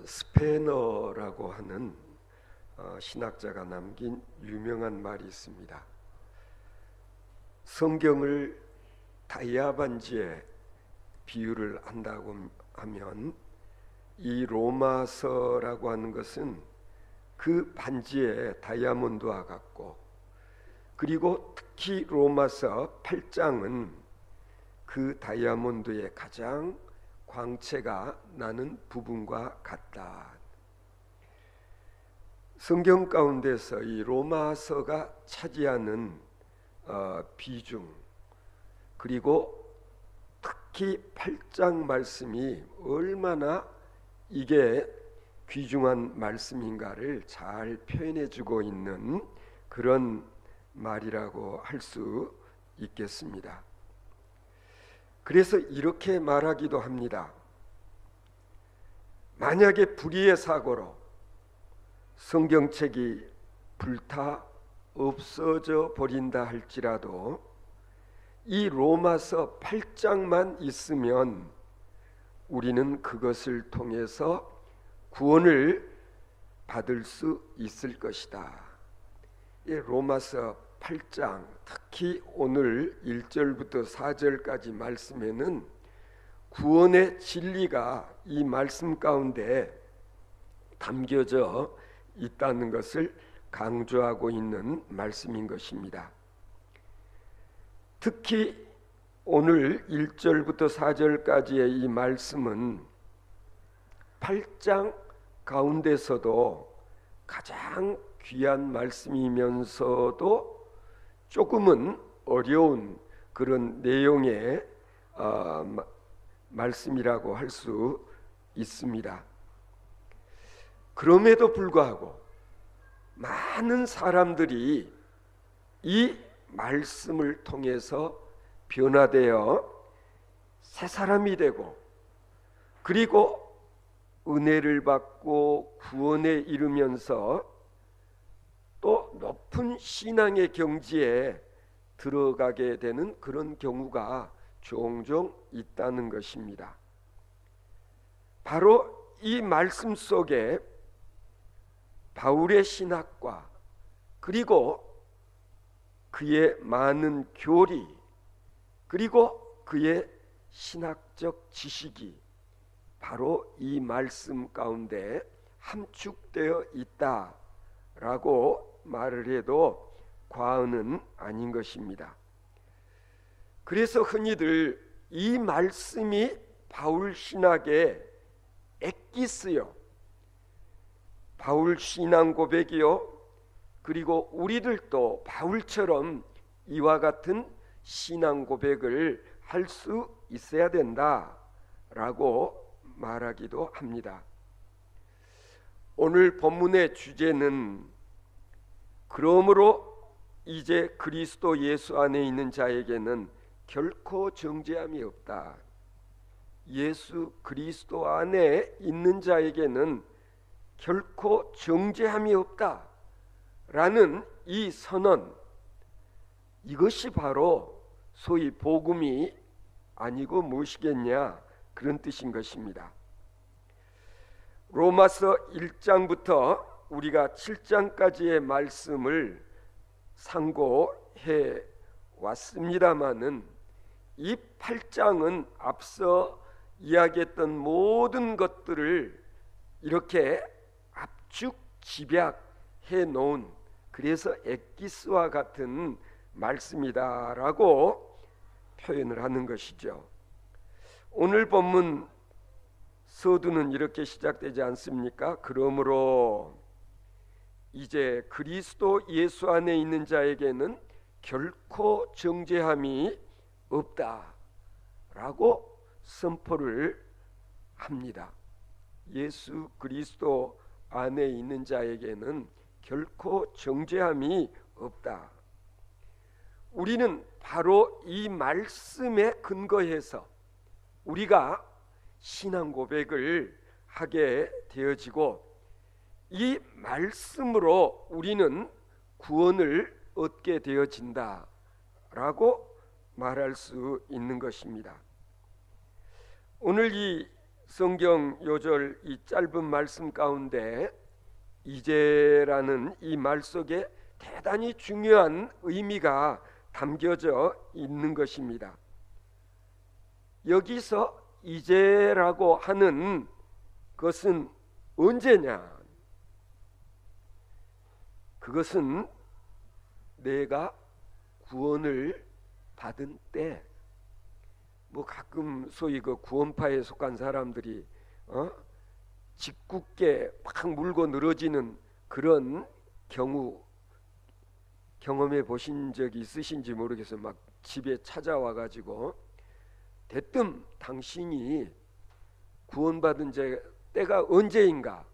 스페너라고 하는 신학자가 남긴 유명한 말이 있습니다. 성경을 다이아 반지에 비유를 한다고 하면 이 로마서라고 하는 것은 그 반지의 다이아몬드와 같고, 그리고 특히 로마서 8장은 그 다이아몬드의 가장 광채가 나는 부분과 같다. 성경 가운데서 이 로마서가 차지하는 비중, 그리고 특히 8장 말씀이 얼마나 이게 귀중한 말씀인가를 잘 표현해주고 있는 그런 말이라고 할 수 있겠습니다. 그래서 이렇게 말하기도 합니다. 만약에 불의의 사고로 성경책이 불타 없어져 버린다 할지라도 이 로마서 8장만 있으면 우리는 그것을 통해서 구원을 받을 수 있을 것이다. 이 로마서 8장, 특히 오늘 1절부터 4절까지 말씀에는 구원의 진리가 이 말씀 가운데 담겨져 있다는 것을 강조하고 있는 말씀인 것입니다. 특히 오늘 1절부터 4절까지의 이 말씀은 8장 가운데서도 가장 귀한 말씀이면서도 조금은 어려운 그런 내용의 말씀이라고 할 수 있습니다. 그럼에도 불구하고 많은 사람들이 이 말씀을 통해서 변화되어 새 사람이 되고, 그리고 은혜를 받고 구원에 이르면서 또 높은 신앙의 경지에 들어가게 되는 그런 경우가 종종 있다는 것입니다. 바로 이 말씀 속에 바울의 신학과 그리고 그의 많은 교리, 그리고 그의 신학적 지식이 바로 이 말씀 가운데 함축되어 있다라고 말을 해도 과언은 아닌 것입니다. 그래서 흔히들 이 말씀이 바울 신학의 엑기스요, 바울 신앙 고백이요, 그리고 우리들도 바울처럼 이와 같은 신앙 고백을 할 수 있어야 된다라고 말하기도 합니다. 오늘 본문의 주제는 그러므로 이제 그리스도 예수 안에 있는 자에게는 결코 정죄함이 없다. 예수 그리스도 안에 있는 자에게는 결코 정죄함이 없다 라는 이 선언, 이것이 바로 소위 복음이 아니고 무엇이겠냐, 그런 뜻인 것입니다. 로마서 1장부터 우리가 7장까지의 말씀을 상고해 왔습니다마는 이 8장은 앞서 이야기했던 모든 것들을 이렇게 압축 집약해 놓은, 그래서 엑기스와 같은 말씀이다라고 표현을 하는 것이죠. 오늘 본문 서두는 이렇게 시작되지 않습니까? 그러므로 이제 그리스도 예수 안에 있는 자에게는 결코 정죄함이 없다라고 선포를 합니다. 예수 그리스도 안에 있는 자에게는 결코 정죄함이 없다. 우리는 바로 이 말씀에 근거해서 우리가 신앙 고백을 하게 되어지고, 이 말씀으로 우리는 구원을 얻게 되어진다라고 말할 수 있는 것입니다. 오늘 이 성경 요절 이 짧은 말씀 가운데 이제라는 이 말 속에 대단히 중요한 의미가 담겨져 있는 것입니다. 여기서 이제라고 하는 것은 언제냐? 그것은 내가 구원을 받은 때, 뭐 가끔 소위 그 구원파에 속한 사람들이 짓궂게 막 물고 늘어지는 그런 경우 경험해 보신 적이 있으신지 모르겠어요. 막 집에 찾아와 가지고 대뜸 당신이 구원받은 때가 언제인가,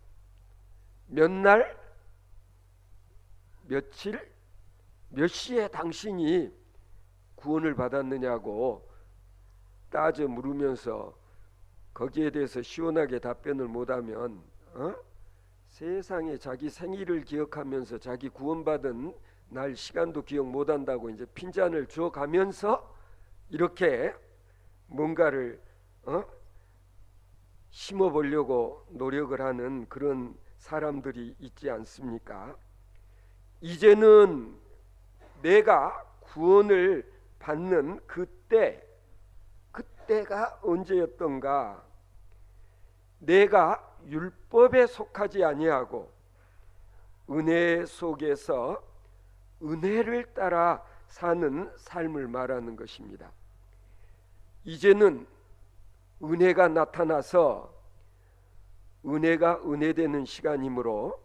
몇 날, 며칠, 몇 시에 당신이 구원을 받았느냐고 따져 물으면서 거기에 대해서 시원하게 답변을 못하면 세상에 자기 생일을 기억하면서 자기 구원받은 날 시간도 기억 못한다고 이제 핀잔을 주어가면서 이렇게 뭔가를 심어보려고 노력을 하는 그런 사람들이 있지 않습니까? 이제는 내가 구원을 받는 그때가 언제였던가? 내가 율법에 속하지 아니하고 은혜 속에서 은혜를 따라 사는 삶을 말하는 것입니다. 이제는 은혜가 나타나서 은혜가 은혜되는 시간이므로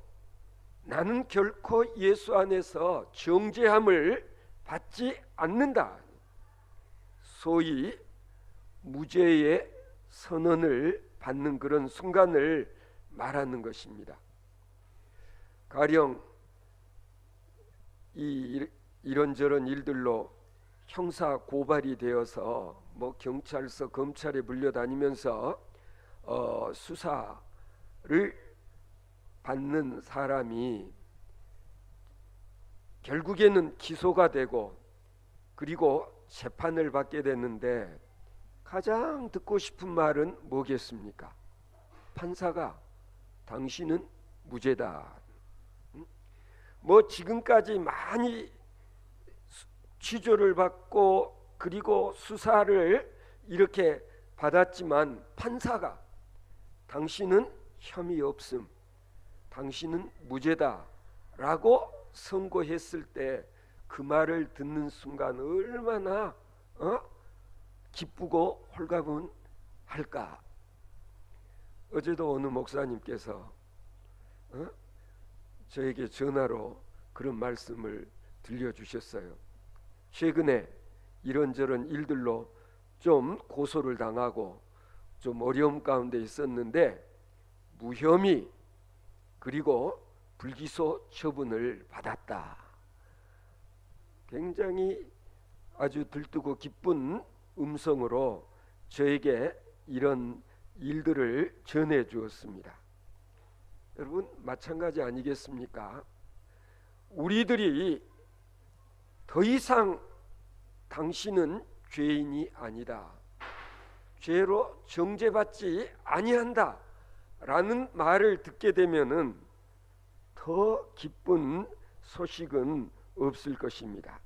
나는 결코 예수 안에서 정죄함을 받지 않는다. 소위 무죄의 선언을 받는 그런 순간을 말하는 것입니다. 가령 이런저런 일들로 형사 고발이 되어서 뭐 경찰서 검찰에 물려다니면서 수사를 받는 사람이 결국에는 기소가 되고 그리고 재판을 받게 되는데 가장 듣고 싶은 말은 뭐겠습니까? 판사가 당신은 무죄다. 뭐 지금까지 많이 취조를 받고 그리고 수사를 이렇게 받았지만 판사가 당신은 혐의 없음, 당신은 무죄다 라고 선고했을 때 그 말을 듣는 순간 얼마나 기쁘고 홀가분할까. 어제도 어느 목사님께서 저에게 전화로 그런 말씀을 들려주셨어요. 최근에 이런저런 일들로 좀 고소를 당하고 좀 어려움 가운데 있었는데 무혐의 그리고 불기소 처분을 받았다. 굉장히 아주 들뜨고 기쁜 음성으로 저에게 이런 일들을 전해 주었습니다. 여러분 마찬가지 아니겠습니까? 우리들이 더 이상 당신은 죄인이 아니다, 죄로 정죄받지 아니한다 라는 말을 듣게 되면은 더 기쁜 소식은 없을 것입니다.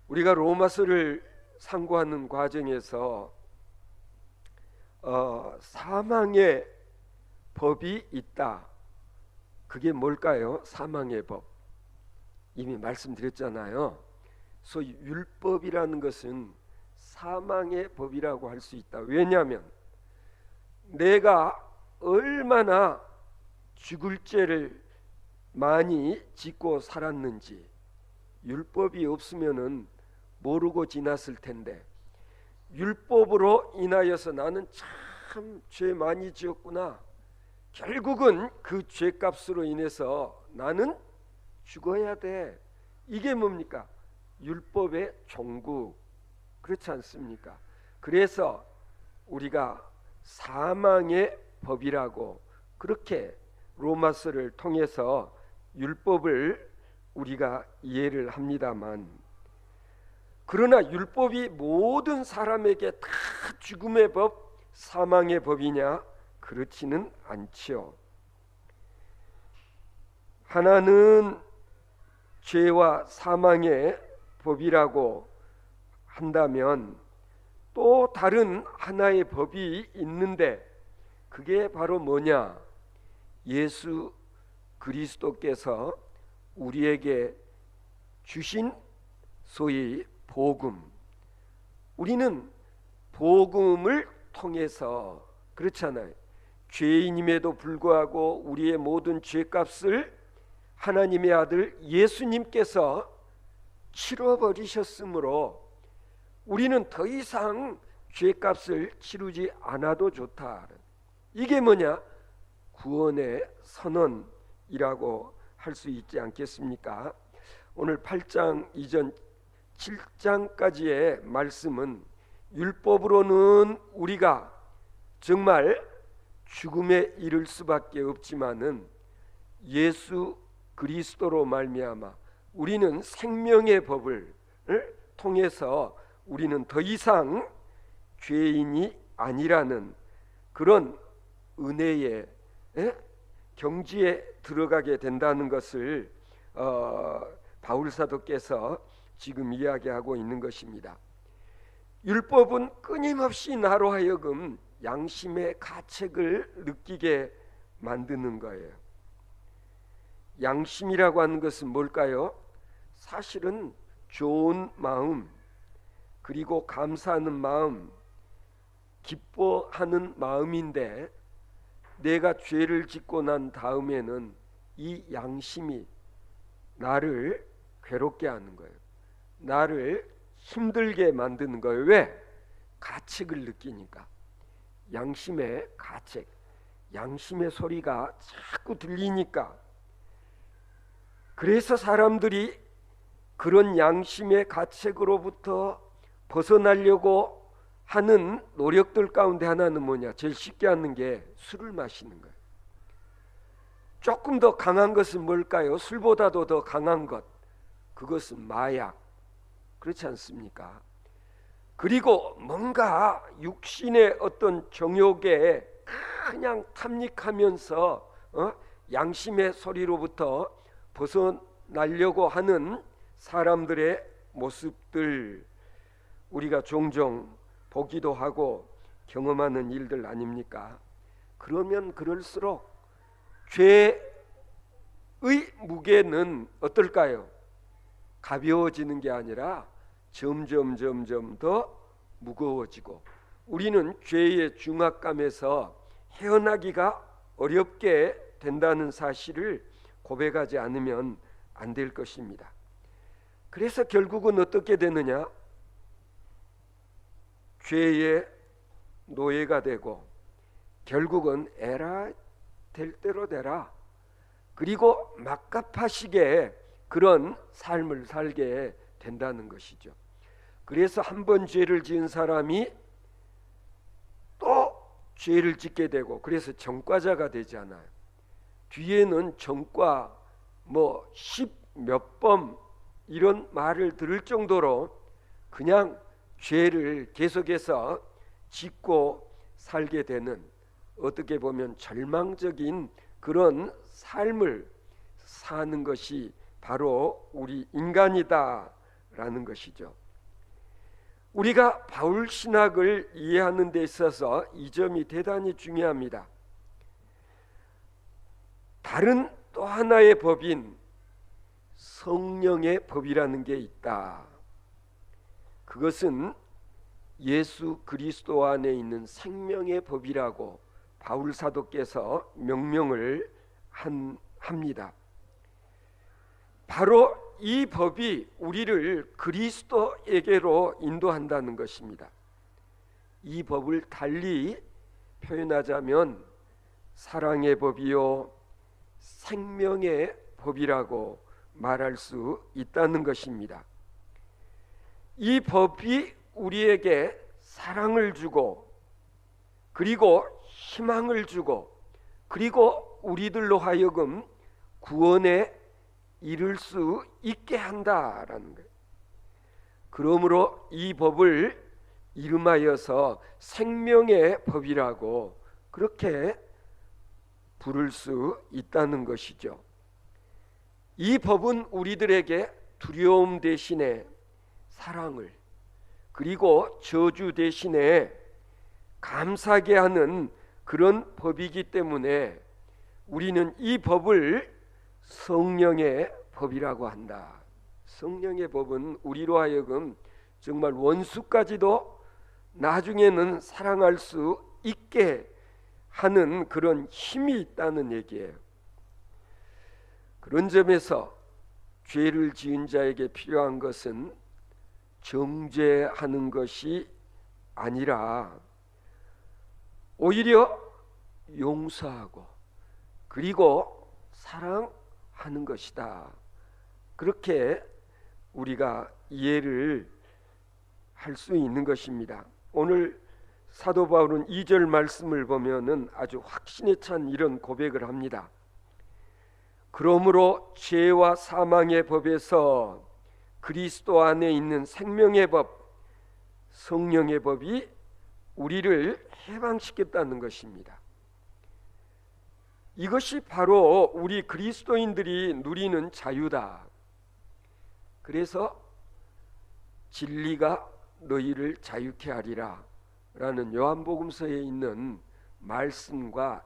우리가 로마서를 상고하는 과정에서 사망의 법이 있다. 그게 뭘까요? 사망의 법. 이미 말씀드렸잖아요. 소위 율법이라는 것은 사망의 법이라고 할 수 있다. 왜냐하면 내가 얼마나 죽을 죄를 많이 짓고 살았는지 율법이 없으면은 모르고 지났을 텐데 율법으로 인하여서 나는 참 죄 많이 지었구나. 결국은 그 죄값으로 인해서 나는 죽어야 돼. 이게 뭡니까? 율법의 종국. 그렇지 않습니까? 그래서 우리가 사망의 법이라고 그렇게 로마서를 통해서 율법을 우리가 이해를 합니다만, 그러나 율법이 모든 사람에게 다 죽음의 법, 사망의 법이냐? 그렇지는 않지요. 하나는 죄와 사망의 법이라고 한다면 또 다른 하나의 법이 있는데 그게 바로 뭐냐? 예수 그리스도께서 우리에게 주신 소위 복음. 우리는 복음을 통해서, 그렇잖아요, 죄인임에도 불구하고 우리의 모든 죄값을 하나님의 아들 예수님께서 치러버리셨으므로 우리는 더 이상 죄값을 치르지 않아도 좋다. 이게 뭐냐? 구원의 선언이라고 할 수 있지 않겠습니까? 오늘 8장 이전 7장까지의 말씀은 율법으로는 우리가 정말 죽음에 이를 수밖에 없지만은 예수 그리스도로 말미암아 우리는 생명의 법을 통해서 우리는 더 이상 죄인이 아니라는 그런 은혜의 경지에 들어가게 된다는 것을 바울 사도께서 지금 이야기하고 있는 것입니다. 율법은 끊임없이 나로 하여금 양심의 가책을 느끼게 만드는 거예요. 양심이라고 하는 것은 뭘까요? 사실은 좋은 마음, 그리고 감사하는 마음, 기뻐하는 마음인데 내가 죄를 짓고 난 다음에는 이 양심이 나를 괴롭게 하는 거예요. 나를 힘들게 만드는 거예요. 왜? 가책을 느끼니까. 양심의 가책, 양심의 소리가 자꾸 들리니까. 그래서 사람들이 그런 양심의 가책으로부터 벗어나려고 하는 노력들 가운데 하나는 뭐냐? 제일 쉽게 하는 게 술을 마시는 거예요. 조금 더 강한 것은 뭘까요? 술보다도 더 강한 것, 그것은 마약. 그렇지 않습니까? 그리고 뭔가 육신의 어떤 정욕에 그냥 탐닉하면서 양심의 소리로부터 벗어나려고 하는 사람들의 모습들, 우리가 종종 보기도 하고 경험하는 일들 아닙니까? 그러면 그럴수록 죄의 무게는 어떨까요? 가벼워지는 게 아니라 점점 더 무거워지고 우리는 죄의 중압감에서 헤어나기가 어렵게 된다는 사실을 고백하지 않으면 안 될 것입니다. 그래서 결국은 어떻게 되느냐? 죄의 노예가 되고 결국은 에라 될 대로 되라, 그리고 막갑하시게 그런 삶을 살게 된다는 것이죠. 그래서 한 번 죄를 지은 사람이 또 죄를 짓게 되고, 그래서 전과자가 되잖아요. 뒤에는 전과 뭐 10몇 번 이런 말을 들을 정도로 그냥 죄를 계속해서 짓고 살게 되는, 어떻게 보면 절망적인 그런 삶을 사는 것이 바로 우리 인간이다라는 것이죠. 우리가 바울 신학을 이해하는 데 있어서 이 점이 대단히 중요합니다. 다른 또 하나의 법인 성령의 법이라는 게 있다. 그것은 예수 그리스도 안에 있는 생명의 법이라고 바울 사도께서 명명을 합니다. 바로 이 법이 우리를 그리스도에게로 인도한다는 것입니다. 이 법을 달리 표현하자면 사랑의 법이요 생명의 법이라고 말할 수 있다는 것입니다. 이 법이 우리에게 사랑을 주고, 그리고 희망을 주고, 그리고 우리들로 하여금 구원에 이를 수 있게 한다라는 거예요. 그러므로 이 법을 이름하여서 생명의 법이라고 그렇게 부를 수 있다는 것이죠. 이 법은 우리들에게 두려움 대신에 사랑을, 그리고 저주 대신에 감사하게 하는 그런 법이기 때문에 우리는 이 법을 성령의 법이라고 한다. 성령의 법은 우리로 하여금 정말 원수까지도 나중에는 사랑할 수 있게 하는 그런 힘이 있다는 얘기예요. 그런 점에서 죄를 지은 자에게 필요한 것은 정죄하는 것이 아니라 오히려 용서하고 그리고 사랑하는 것이다. 그렇게 우리가 이해를 할 수 있는 것입니다. 오늘 사도 바울은 2절 말씀을 보면은 아주 확신에 찬 이런 고백을 합니다. 그러므로 죄와 사망의 법에서 그리스도 안에 있는 생명의 법, 성령의 법이 우리를 해방시켰다는 것입니다. 이것이 바로 우리 그리스도인들이 누리는 자유다. 그래서 진리가 너희를 자유케 하리라 라는 요한복음서에 있는 말씀과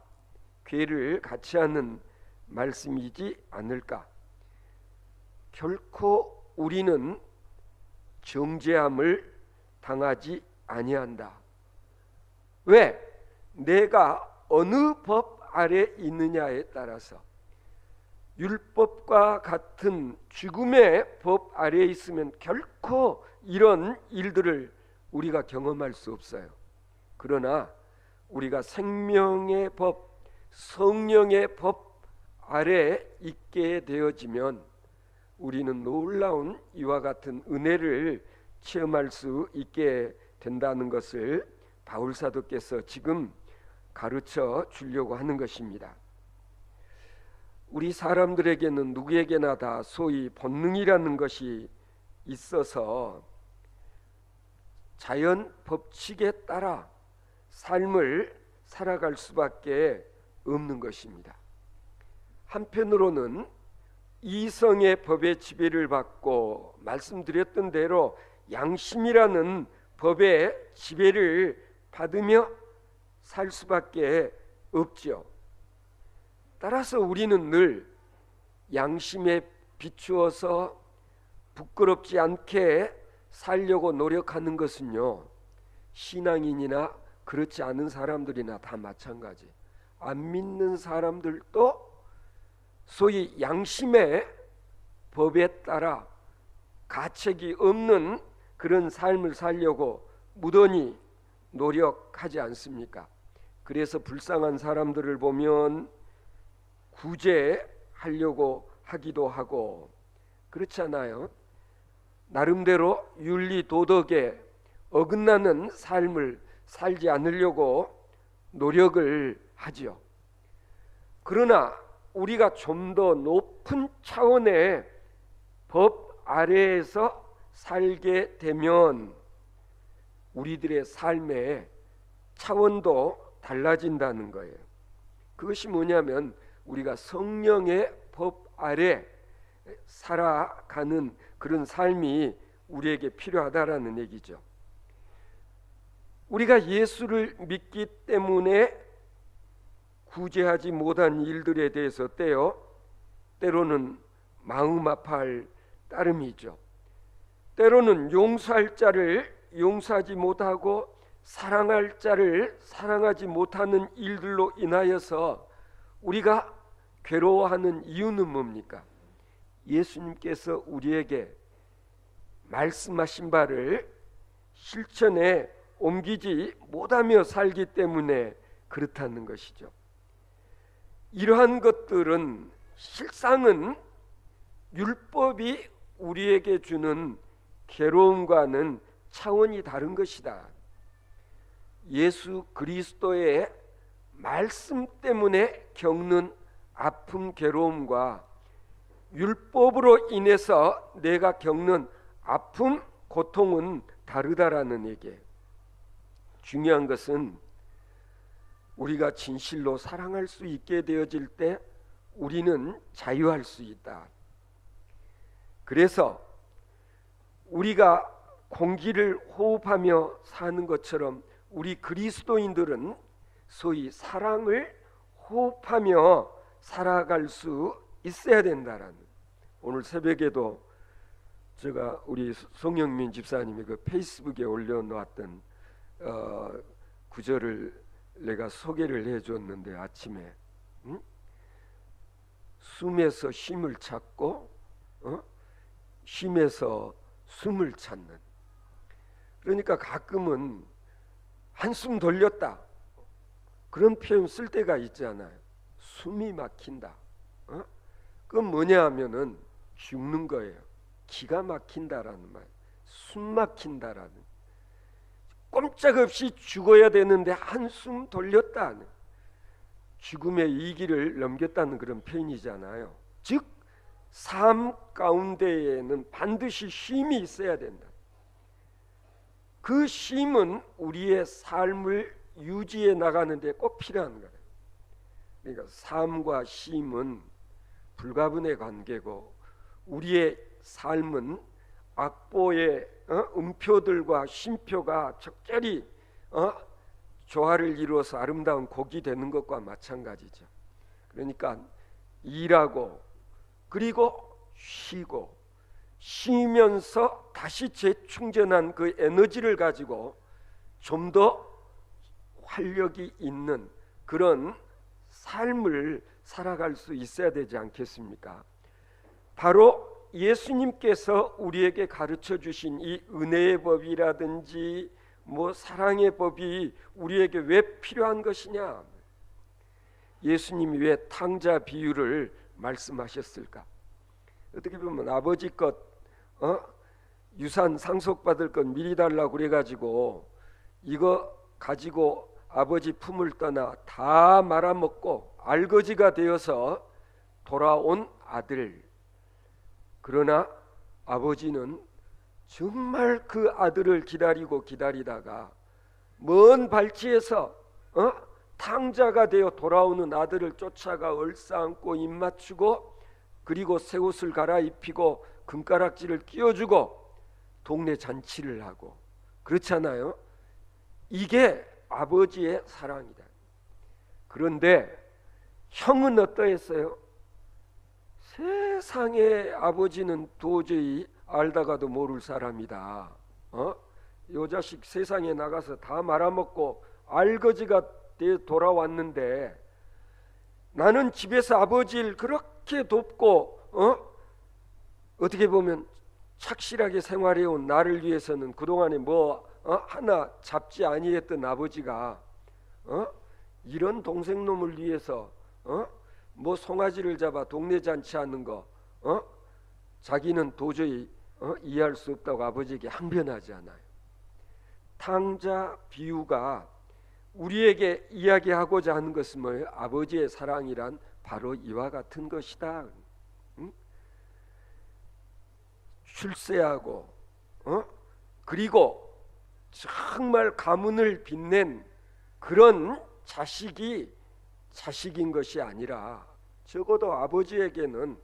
괴를 같이 하는 말씀이지 않을까. 결코 우리는 정죄함을 당하지 아니한다. 왜? 내가 어느 법 아래 있느냐에 따라서 율법과 같은 죽음의 법 아래에 있으면 결코 이런 일들을 우리가 경험할 수 없어요. 그러나 우리가 생명의 법, 성령의 법 아래 있게 되어지면 우리는 놀라운 이와 같은 은혜를 체험할 수 있게 된다는 것을 바울 사도께서 지금 가르쳐 주려고 하는 것입니다. 우리 사람들에게는 누구에게나 다 소위 본능이라는 것이 있어서 자연 법칙에 따라 삶을 살아갈 수밖에 없는 것입니다. 한편으로는 이성의 법의 지배를 받고 말씀드렸던 대로 양심이라는 법의 지배를 받으며 살 수밖에 없죠. 따라서 우리는 늘 양심에 비추어서 부끄럽지 않게 살려고 노력하는 것은요, 신앙인이나 그렇지 않은 사람들이나 다 마찬가지. 안 믿는 사람들도 소위 양심의 법에 따라 가책이 없는 그런 삶을 살려고 무던히 노력하지 않습니까? 그래서 불쌍한 사람들을 보면 구제하려고 하기도 하고 그렇잖아요. 나름대로 윤리 도덕에 어긋나는 삶을 살지 않으려고 노력을 하지요. 그러나 우리가 좀 더 높은 차원의 법 아래에서 살게 되면 우리들의 삶의 차원도 달라진다는 거예요. 그것이 뭐냐면 우리가 성령의 법 아래 살아가는 그런 삶이 우리에게 필요하다라는 얘기죠. 우리가 예수를 믿기 때문에 구제하지 못한 일들에 대해서 때로는 마음 아파할 따름이죠. 때로는 용서할 자를 용서하지 못하고 사랑할 자를 사랑하지 못하는 일들로 인하여서 우리가 괴로워하는 이유는 뭡니까? 예수님께서 우리에게 말씀하신 바를 실천에 옮기지 못하며 살기 때문에 그렇다는 것이죠. 이러한 것들은 실상은 율법이 우리에게 주는 괴로움과는 차원이 다른 것이다. 예수 그리스도의 말씀 때문에 겪는 아픔 괴로움과 율법으로 인해서 내가 겪는 아픔 고통은 다르다라는 얘기예요. 중요한 것은 우리가 진실로 사랑할 수 있게 되어질 때 우리는 자유할 수 있다. 그래서 우리가 공기를 호흡하며 사는 것처럼 우리 그리스도인들은 소위 사랑을 호흡하며 살아갈 수 있어야 된다라는, 오늘 새벽에도 제가 우리 송영민 집사님이 그 페이스북에 올려놓았던 구절을 내가 소개를 해줬는데, 아침에 숨에서 쉼을 찾고 쉼에서 숨을 찾는, 그러니까 가끔은 한숨 돌렸다 그런 표현 쓸 때가 있잖아요. 숨이 막힌다. 그건 뭐냐 하면은 죽는 거예요. 기가 막힌다라는 말, 숨 막힌다라는, 꼼짝없이 죽어야 되는데 한숨 돌렸다, 죽음의 위기를 넘겼다는 그런 표현이잖아요. 즉 삶 가운데에는 반드시 쉼이 있어야 된다. 그 쉼은 우리의 삶을 유지해 나가는 데 꼭 필요한 거예요. 그러니까 삶과 쉼은 불가분의 관계고, 우리의 삶은 악보의 음표들과 쉼표가 적절히 조화를 이루어서 아름다운 곡이 되는 것과 마찬가지죠. 그러니까 일하고 그리고 쉬고, 쉬면서 다시 재충전한 그 에너지를 가지고 좀 더 활력이 있는 그런 삶을 살아갈 수 있어야 되지 않겠습니까? 바로 예수님께서 우리에게 가르쳐 주신 이 은혜의 법이라든지 사랑의 법이 우리에게 왜 필요한 것이냐? 예수님이 왜 탕자 비유를 말씀하셨을까? 어떻게 보면 아버지 것 유산 상속받을 것 미리 달라고 그래가지고 이거 가지고 아버지 품을 떠나 다 말아먹고 알거지가 되어서 돌아온 아들. 그러나 아버지는 정말 그 아들을 기다리다가 먼 발치에서 탕자가 되어 돌아오는 아들을 쫓아가 얼싸안고 입맞추고, 그리고 새 옷을 갈아입히고 금가락지를 끼워주고 동네 잔치를 하고, 그렇잖아요. 이게 아버지의 사랑이다. 그런데 형은 어떠했어요? 세상의 아버지는 도저히 알다가도 모를 사람이다. 요 자식 세상에 나가서 다 말아먹고 알거지가 돼 돌아왔는데, 나는 집에서 아버지를 그렇게 돕고 어떻게 보면 착실하게 생활해온 나를 위해서는 그동안에 하나 잡지 아니했던 아버지가 이런 동생놈을 위해서 송아지를 잡아 동네 잔치하는 거 자기는 도저히 이해할 수 없다고 아버지에게 항변하지 않아요. 탕자 비유가 우리에게 이야기하고자 하는 것은 뭐예요? 아버지의 사랑이란 바로 이와 같은 것이다. 출세하고 그리고 정말 가문을 빛낸 그런 자식이 자식인 것이 아니라, 적어도 아버지에게는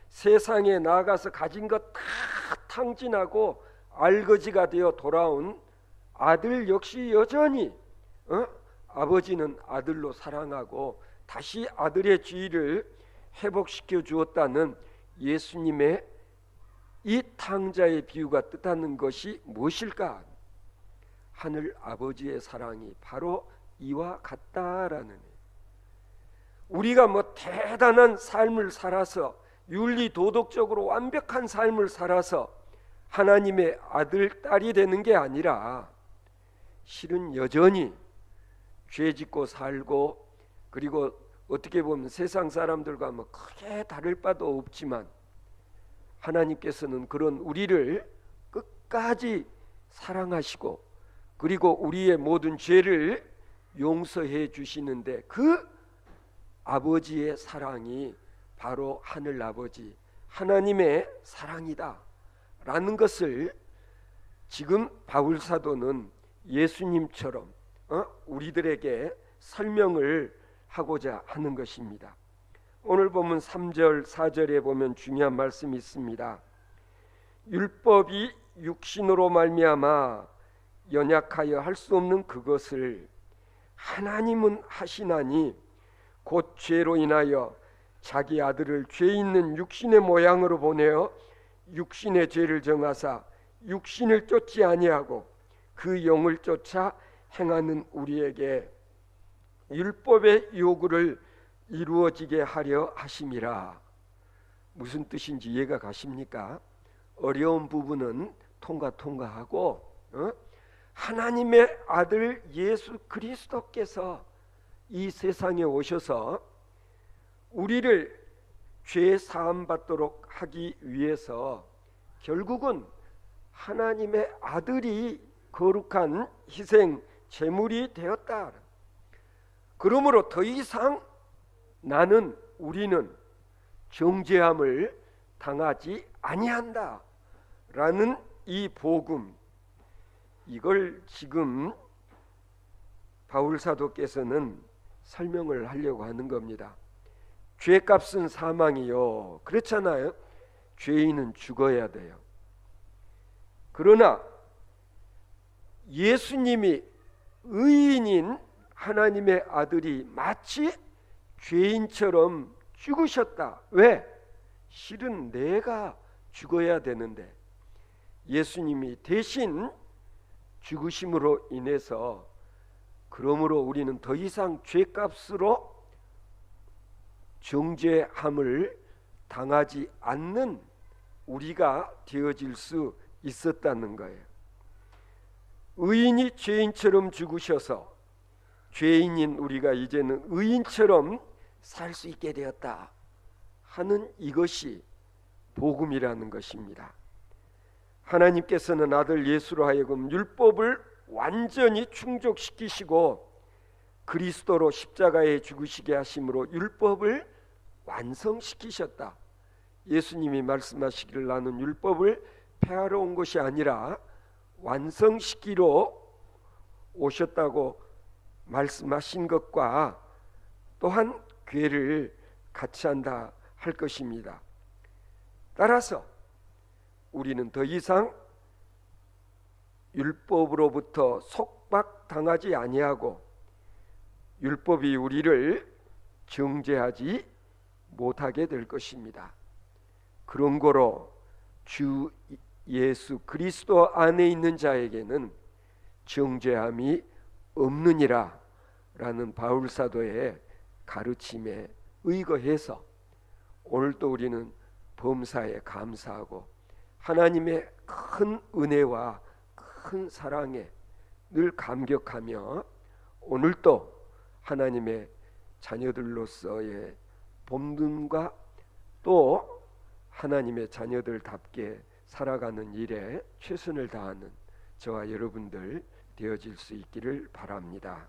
세상에 나가서 가진 것 다 탕진하고 알거지가 되어 돌아온 아들 역시 여전히 아버지는 아들로 사랑하고 다시 아들의 지위를 회복시켜 주었다는 예수님의 이 탕자의 비유가 뜻하는 것이 무엇일까? 하늘 아버지의 사랑이 바로 이와 같다라는, 우리가 대단한 삶을 살아서 윤리 도덕적으로 완벽한 삶을 살아서 하나님의 아들 딸이 되는 게 아니라, 실은 여전히 죄짓고 살고, 그리고 어떻게 보면 세상 사람들과 크게 다를 바도 없지만 하나님께서는 그런 우리를 끝까지 사랑하시고 그리고 우리의 모든 죄를 용서해 주시는데, 그 아버지의 사랑이 바로 하늘 아버지 하나님의 사랑이다 라는 것을 지금 바울 사도는 예수님처럼 우리들에게 설명을 하고자 하는 것입니다. 오늘 보면 3절 4절에 보면 중요한 말씀이 있습니다. 율법이 육신으로 말미암아 연약하여 할 수 없는 그것을 하나님은 하시나니 곧 죄로 인하여 자기 아들을 죄 있는 육신의 모양으로 보내어 육신의 죄를 정하사 육신을 쫓지 아니하고 그 영을 쫓아 행하는 우리에게 율법의 요구를 이루어지게 하려 하심이라. 무슨 뜻인지 이해가 가십니까? 어려운 부분은 통과하고 하나님의 아들 예수 그리스도께서 이 세상에 오셔서 우리를 죄 사함 받도록 하기 위해서 결국은 하나님의 아들이 거룩한 희생 제물이 되었다. 그러므로 더 이상 우리는 정죄함을 당하지 아니한다 라는 이 복음, 이걸 지금 바울 사도께서는 설명을 하려고 하는 겁니다. 죄값은 사망이요, 그렇잖아요. 죄인은 죽어야 돼요. 그러나 예수님이 의인인 하나님의 아들이 마치 죄인처럼 죽으셨다. 왜? 실은 내가 죽어야 되는데 예수님이 대신 죽으심으로 인해서, 그러므로 우리는 더 이상 죄값으로 정죄함을 당하지 않는 우리가 되어질 수 있었다는 거예요. 의인이 죄인처럼 죽으셔서 죄인인 우리가 이제는 의인처럼 살 수 있게 되었다 하는 이것이 복음이라는 것입니다. 하나님께서는 아들 예수로 하여금 율법을 완전히 충족시키시고 그리스도로 십자가에 죽으시게 하심으로 율법을 완성시키셨다. 예수님이 말씀하시기를 나는 율법을 폐하러 온 것이 아니라 완성시키러 오셨다고 말씀하신 것과 또한 괴를 같이 한다 할 것입니다. 따라서 우리는 더 이상 율법으로부터 속박당하지 아니하고 율법이 우리를 정죄하지 못하게 될 것입니다. 그런 거로 주 예수 그리스도 안에 있는 자에게는 정죄함이 없느니라 라는 바울 사도의 가르침에 의거해서 오늘도 우리는 범사에 감사하고 하나님의 큰 은혜와 큰 사랑에 늘 감격하며 오늘도 하나님의 자녀들로서의 본분과 또 하나님의 자녀들답게 살아가는 일에 최선을 다하는 저와 여러분들 되어질 수 있기를 바랍니다.